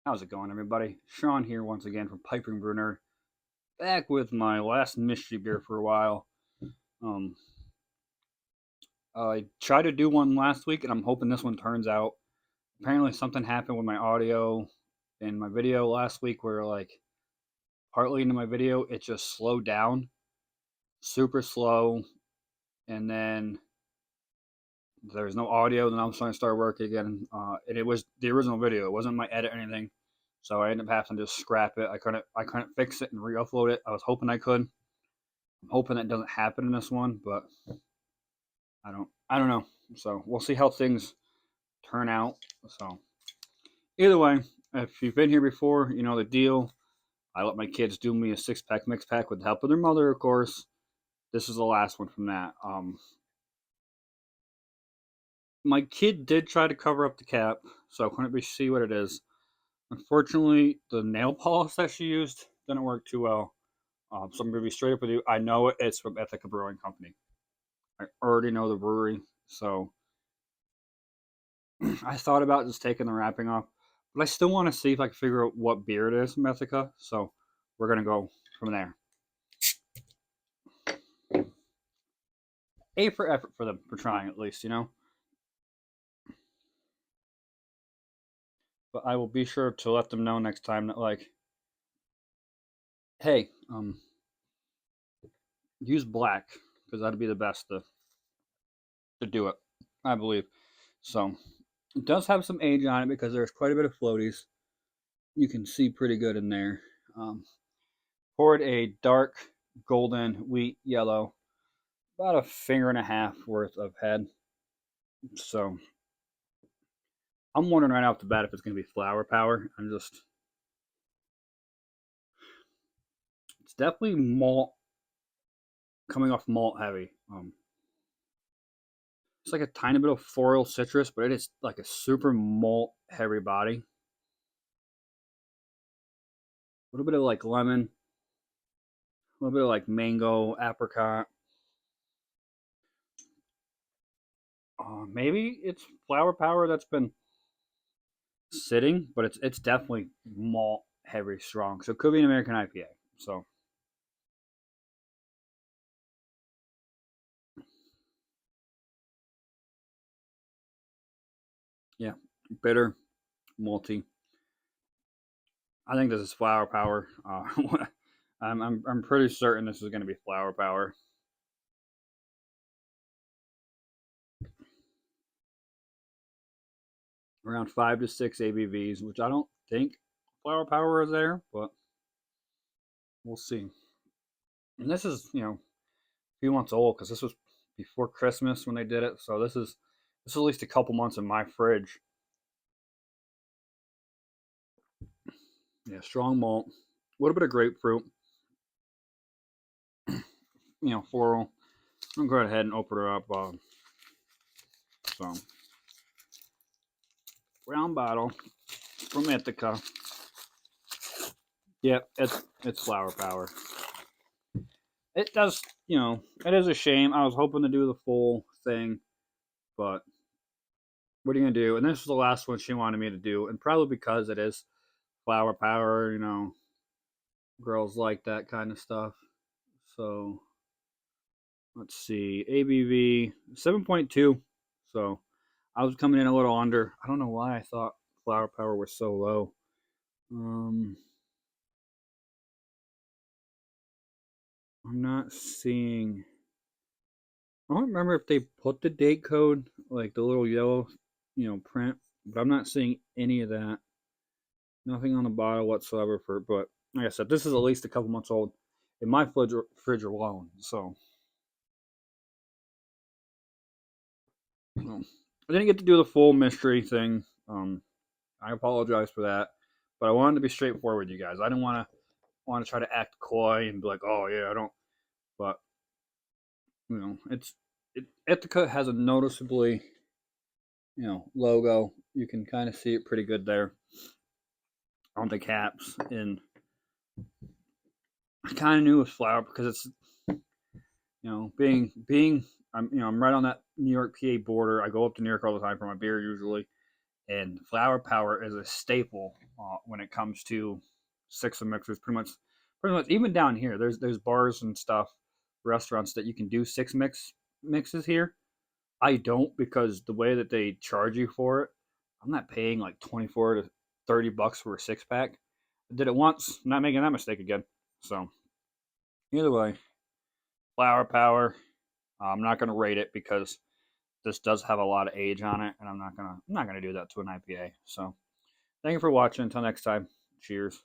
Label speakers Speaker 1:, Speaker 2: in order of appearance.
Speaker 1: How's it going, everybody? Sean here once again from Piping Brunner, back with my last mystery beer for a while. Um, I tried to do one last week, and I'm hoping this one turns out. Apparently, something happened with my audio in my video last week, where partly into my video, it just slowed down, super slow, and then there's no audio. Then I'm trying to start working again, and it was the original video. It wasn't my edit or anything. So I ended up having to just scrap it. I couldn't fix it and re-upload it. I was hoping I could. I'm hoping that doesn't happen in this one, but I don't know. So we'll see how things turn out. So either way, if you've been here before, you know the deal. I let my kids do me a 6 pack mix pack with the help of their mother, of course. This is the last one from that. My kid did try to cover up the cap, so I couldn't be see what it is. Unfortunately, the nail polish that she used didn't work too well. So I'm gonna be straight up with you. I know it's from Ethica Brewing Company. I already know the brewery, so I thought about just taking the wrapping off, but I still want to see if I can figure out what beer it is from Ethica. So we're gonna go from there. A for effort for them for trying at least, you know. But I will be sure to let them know next time that hey, use black because that'd be the best to do it, I believe. So it does have some age on it because there's quite a bit of floaties. You can see pretty good in there. Um, Poured a dark golden wheat yellow, about a finger and a half worth of head. So I'm wondering right off the bat if it's going to be flower power. It's definitely malt, coming off malt heavy. It's like a tiny bit of floral citrus, but it is like a super malt heavy body. A little bit of like lemon, a little bit of like mango, apricot. Maybe it's flower power that's been sitting, but it's definitely malt heavy strong. So it could be an American IPA. So yeah, bitter, malty. I think this is flower power. I'm pretty certain this is going to be flower power. Around 5 to 6 ABVs, which I don't think flower power is there, but we'll see. And this is a few months old because this was before Christmas when they did it. So this is at least a couple months in my fridge. Yeah, strong malt, a little bit of grapefruit. Floral. I'm gonna go ahead and open her up. So brown bottle from Ithaca. Yep, it's flower power. It does, it is a shame. I was hoping to do the full thing, but what are you gonna do? And this is the last one she wanted me to do, and probably because it is flower power, girls like that kind of stuff. So let's see, ABV 7.2. So I was coming in a little under. I don't know why I thought flower power was so low. I'm not seeing. I don't remember if they put the date code, like the little yellow, print, but I'm not seeing any of that. Nothing on the bottle whatsoever but like I said, this is at least a couple months old in my fridge alone. So I didn't get to do the full mystery thing. I apologize for that, but I wanted to be straightforward with you guys. I didn't want to try to act coy and be like, oh yeah, I don't. But Ithaca has a noticeably logo. You can kind of see it pretty good there on the caps. And I kind of knew it was flower because it's being I'm right on that New York PA border. I go up to New York all the time for my beer usually, And Flower Power is a staple when it comes to six mixers. Pretty much, even down here, there's bars and stuff, restaurants that you can do mixes here. I don't, because the way that they charge you for it, I'm not paying like 24 to $30 for a six pack. I did it once, I'm not making that mistake again. So either way, Flower Power. I'm not gonna rate it because this does have a lot of age on it, and I'm not gonna do that to an IPA. So thank you for watching. Until next time, cheers.